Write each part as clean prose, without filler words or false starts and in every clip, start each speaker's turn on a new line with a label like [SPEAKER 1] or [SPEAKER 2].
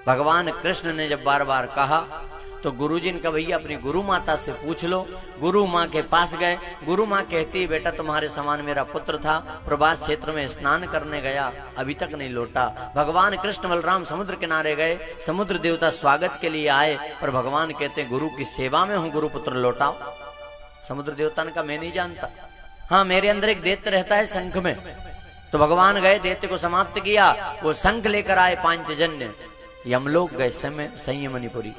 [SPEAKER 1] भगवान कृष्ण ने जब बार बार कहा तो गुरुजी ने कहा भैया अपनी गुरु माता से पूछ लो। गुरु माँ के पास गए। गुरु माँ कहती है बेटा तुम्हारे समान मेरा पुत्र था, प्रभास क्षेत्र में स्नान करने गया, अभी तक नहीं लौटा। भगवान कृष्ण बलराम समुद्र किनारे गए, समुद्र देवता स्वागत के लिए आए, पर भगवान कहते हैं गुरु की सेवा में हूँ, गुरु पुत्र लौटाओ। समुद्र देवता ने कहा मैं नहीं जानता, हाँ मेरे अंदर एक दैत्य रहता है शंख में। तो भगवान गए, दैत्य को समाप्त किया, वो शंख लेकर आए पांचजन्य। यमलोक गए संयमनीपुरी,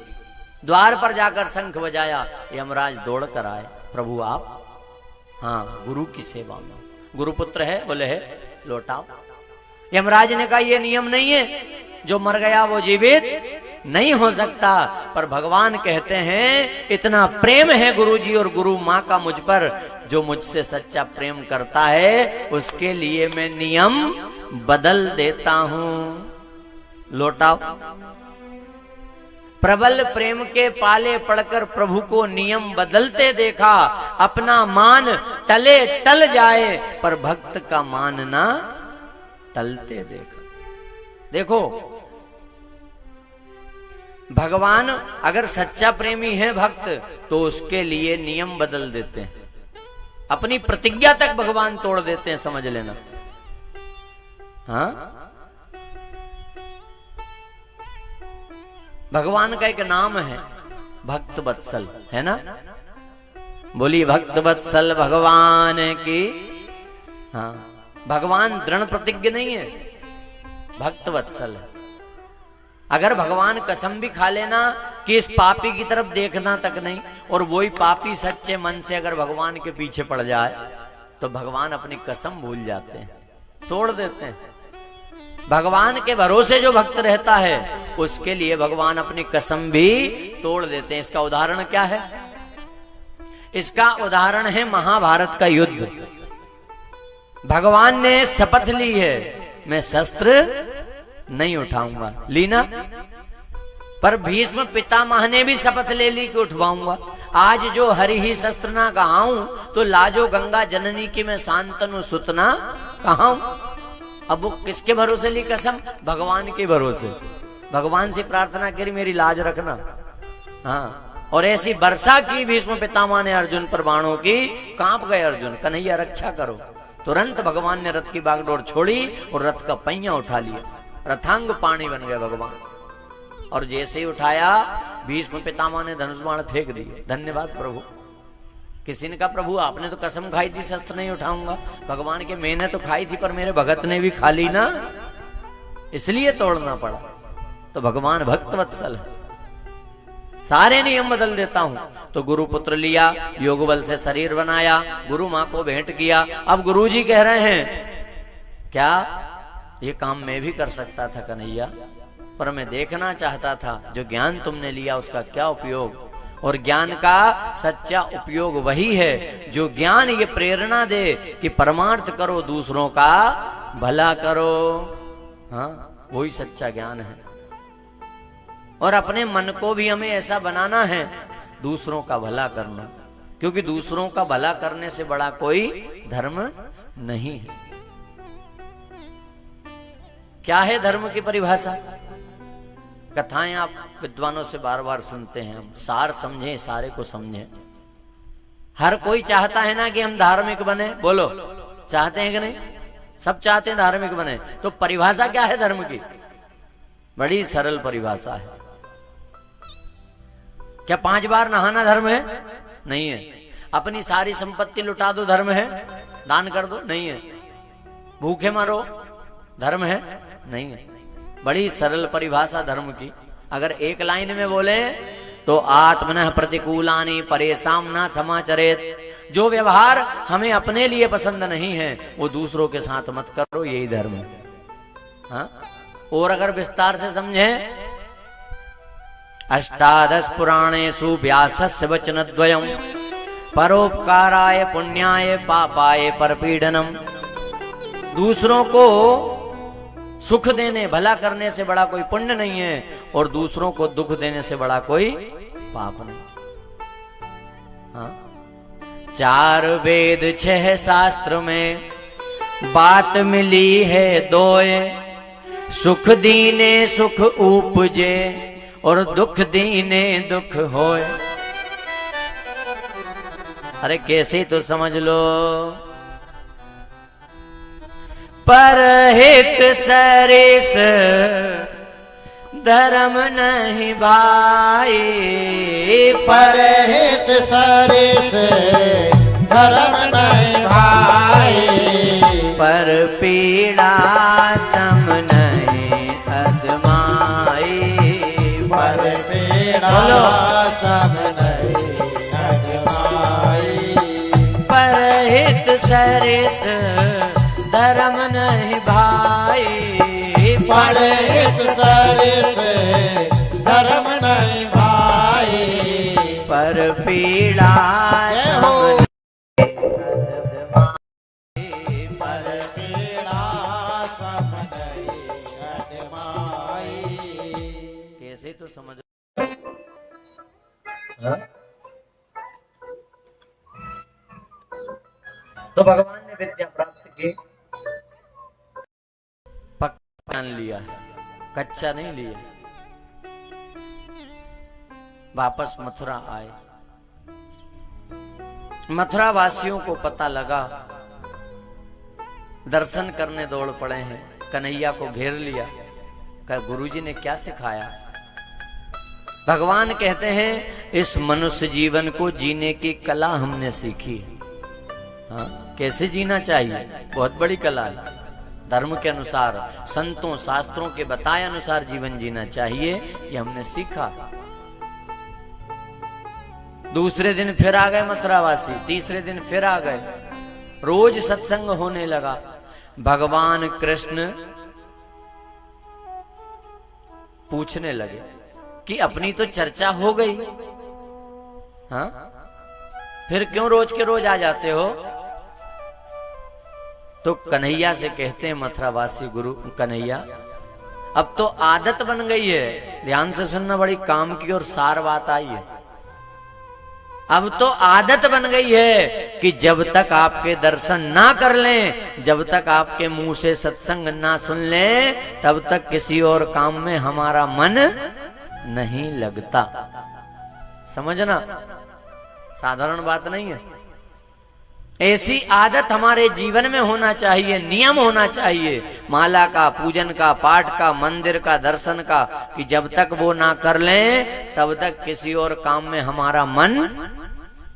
[SPEAKER 1] द्वार पर जाकर शंख बजाया, यमराज दौड़ कर आए, प्रभु आप? हाँ गुरु की सेवा में, गुरु पुत्र है, बोले है, लौटाओ। यमराज ने कहा ये नियम नहीं है, जो मर गया वो जीवित नहीं हो सकता। पर भगवान कहते हैं इतना प्रेम है गुरुजी और गुरु माँ का मुझ पर, जो मुझसे सच्चा प्रेम करता है उसके लिए मैं नियम बदल देता हूं, लौटाओ। प्रबल प्रेम के पाले पड़कर प्रभु को नियम बदलते देखा, अपना मान टले टल जाए पर भक्त का मान ना टलते देखा। देखो भगवान अगर सच्चा प्रेमी है भक्त तो उसके लिए नियम बदल देते हैं, अपनी प्रतिज्ञा तक भगवान तोड़ देते हैं, समझ लेना। हाँ भगवान का एक नाम है भक्त वत्सल, है ना? बोली भक्त वत्सल भगवान की। हाँ भगवान दृढ़ प्रतिज्ञ नहीं है, भक्त वत्सल है। अगर भगवान कसम भी खा लेना कि इस पापी की तरफ देखना तक नहीं, और वही पापी सच्चे मन से अगर भगवान के पीछे पड़ जाए तो भगवान अपनी कसम भूल जाते हैं, तोड़ देते हैं। भगवान के भरोसे जो भक्त रहता है उसके लिए भगवान अपनी कसम भी तोड़ देते हैं। इसका उदाहरण क्या है? इसका उदाहरण है महाभारत का युद्ध। भगवान ने शपथ ली है मैं शस्त्र नहीं उठाऊंगा, ली ना? पर भीष्म पितामह ने भी शपथ ले ली कि उठवाऊंगा। आज जो हरि ही शस्त्र ना कहाऊं तो लाजो गंगा जननी की मैं शांतनु सुतना कहाऊं। अब वो किसके भरोसे ली कसम? भगवान के भरोसे। भगवान से प्रार्थना करी मेरी लाज रखना। हाँ और ऐसी वर्षा की भीष्म पितामह ने अर्जुन पर बाणों की, कांप गए अर्जुन, कन्हैया रक्षा करो। तुरंत भगवान ने रथ की बागडोर छोड़ी और रथ का पहिया उठा लिया, रथांग पाणी बन गया भगवान। और जैसे ही उठाया भीष्म पितामह ने धनुष बाण फेंक दिए। धन्यवाद प्रभु। किसी ने कहा प्रभु आपने तो कसम खाई थी शस्त्र नहीं उठाऊंगा। भगवान के मैंने तो खाई थी पर मेरे भगत ने भी खा ली ना, इसलिए तोड़ना पड़ा। तो भगवान भक्त वत्सल है, सारे नियम बदल देता हूं। तो गुरु पुत्र लिया, योग बल से शरीर बनाया, गुरु मां को भेंट किया। अब गुरुजी कह रहे हैं क्या ये काम मैं भी कर सकता था कन्हैया, पर मैं देखना चाहता था जो ज्ञान तुमने लिया उसका क्या उपयोग। और ज्ञान का सच्चा उपयोग वही है जो ज्ञान ये प्रेरणा दे कि परमार्थ करो, दूसरों का भला करो। हाँ वही सच्चा ज्ञान है। और अपने मन को भी हमें ऐसा बनाना है दूसरों का भला करना, क्योंकि दूसरों का भला करने से बड़ा कोई धर्म नहीं है। क्या है धर्म की परिभाषा? कथाएं आप विद्वानों से बार बार सुनते हैं, हम सार समझें, सारे को समझें। हर कोई चाहता है ना कि हम धार्मिक बने, बोलो चाहते हैं कि नहीं? सब चाहते हैं धार्मिक बने। तो परिभाषा क्या है धर्म की? बड़ी सरल परिभाषा है। क्या 5 बार नहाना धर्म है? नहीं है। अपनी सारी संपत्ति लुटा दो धर्म है? दान कर दो? नहीं है। भूखे मरो धर्म है? नहीं है। बड़ी सरल परिभाषा धर्म की। अगर एक लाइन में बोले तो आत्मनः प्रतिकूलानि परेशान न समाचरेत। जो व्यवहार हमें अपने लिए पसंद नहीं है वो दूसरों के साथ मत करो, यही धर्म है। हाँ? और अगर विस्तार से समझें, अष्टादश पुराणेषु व्यासस्य वचनद्वयम् परोपकाराय पुण्याय पापाय परपीडनम्। दूसरों को सुख देने, भला करने से बड़ा कोई पुण्य नहीं है, और दूसरों को दुख देने से बड़ा कोई पाप नहीं। हाँ? 4 वेद 6 शास्त्र में बात मिली है दोए, सुख दीने सुख उपजे और दुख दीने दुख होए। अरे कैसे तो समझ लो। परहित सरिस धर्म नहीं भाई,
[SPEAKER 2] परहित सरिस धर्म नहीं भाई,
[SPEAKER 1] पर पीड़ा सम नहीं अदमाई,
[SPEAKER 2] पर पीड़ा सम नहीं अदमाई।
[SPEAKER 1] परहित सरिस धर्म नहीं भाई,
[SPEAKER 2] परहित सरिस धर्म नहीं भाई,
[SPEAKER 1] पर पीड़ा
[SPEAKER 2] पर पीड़ा सम नहीं अदमाई।
[SPEAKER 1] कैसे तो समझ। तो भगवान ने विद्या प्राप्त की, पक्का ज्ञान लिया है, कच्चा नहीं लिया। वापस मथुरा आए। मथुरा वासियों को पता लगा, दर्शन करने दौड़ पड़े हैं, कन्हैया को घेर लिया। कहा गुरुजी ने क्या सिखाया? भगवान कहते हैं इस मनुष्य जीवन को जीने की कला हमने सीखी। हाँ, कैसे जीना चाहिए बहुत बड़ी कला है। धर्म के अनुसार, संतों शास्त्रों के बताए अनुसार जीवन जीना चाहिए, ये हमने सीखा। दूसरे दिन फिर आ गए मथुरावासी, तीसरे दिन फिर आ गए। रोज सत्संग होने लगा। भगवान कृष्ण पूछने लगे कि अपनी तो चर्चा हो गई, हाँ फिर क्यों रोज के रोज आ जाते हो? तो कन्हैया से कहते हैं मथुरावासी गुरु कन्हैया, अब तो आदत बन गई है। ध्यान से सुनना, बड़ी काम की और सार बात आई है। अब तो आदत बन गई है कि जब तक आपके दर्शन ना कर लें, जब तक आपके मुंह से सत्संग ना सुन लें, तब तक किसी और काम में हमारा मन नहीं लगता। समझना, साधारण बात नहीं है। ऐसी आदत हमारे जीवन में होना चाहिए, नियम होना चाहिए माला का, पूजन का, पाठ का, मंदिर का, दर्शन का, कि जब तक वो ना कर लें तब तक किसी और काम में हमारा मन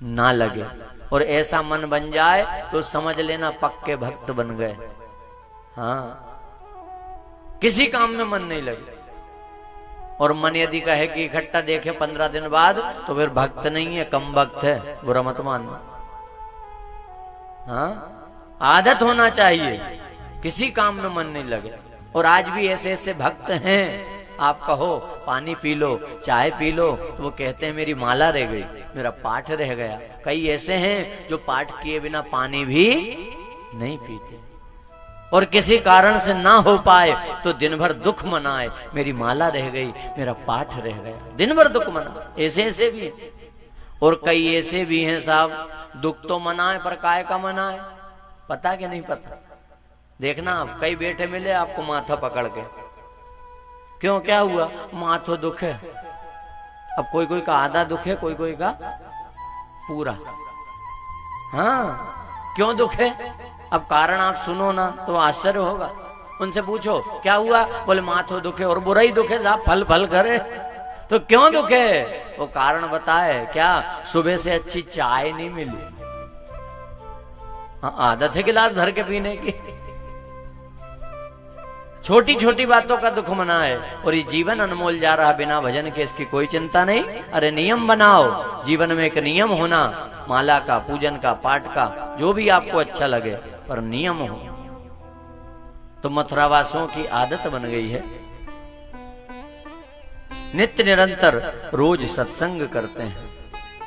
[SPEAKER 1] ना लगे। और ऐसा मन बन जाए तो समझ लेना पक्के भक्त बन गए। हाँ, किसी काम में मन नहीं लगे। और मन यदि कहे कि इकट्ठा देखे 15 दिन बाद, तो फिर भक्त नहीं है, कम भक्त है, बुरा मत मानना। हाँ, आदत होना चाहिए, किसी काम में मन नहीं लगे। और आज भी ऐसे ऐसे भक्त हैं, आप कहो पानी पी लो, चाय पी लो, तो वो कहते हैं मेरी माला रह गई, मेरा पाठ रह गया। कई ऐसे हैं जो पाठ किए बिना पानी भी नहीं पीते, और किसी कारण से ना हो पाए तो दिन भर दुख मनाए, मेरी माला रह गई, मेरा पाठ रह गया, दिन भर दुख मना। ऐसे ऐसे भी। और कई ऐसे भी हैं साहब, दुख तो मनाए पर काय का मनाए, पता कि नहीं पता? देखना आप, कई बेटे मिले आपको माथा पकड़ के, क्यों क्या हुआ? माथो दुख है। अब कोई कोई का आधा दुख है, कोई कोई का पूरा। हाँ, क्यों दुख है? अब कारण आप सुनो ना तो आश्चर्य होगा। उनसे पूछो क्या हुआ, बोले माथो दुख है, और बुरा ही दुख है साहब, फल फल करे। तो क्यों दुख है? वो कारण बताए, क्या सुबह से अच्छी चाय नहीं मिली। हाँ, आदत है गिलास भर के पीने की। छोटी छोटी बातों का दुख मनाए, और ये जीवन अनमोल जा रहा बिना भजन के, इसकी कोई चिंता नहीं। अरे नियम बनाओ, जीवन में एक नियम होना, माला का, पूजन का, पाठ का, जो भी आपको अच्छा लगे, पर नियम हो। तो मथुरावासियों की आदत बन गई है, नित्य निरंतर रोज सत्संग करते हैं।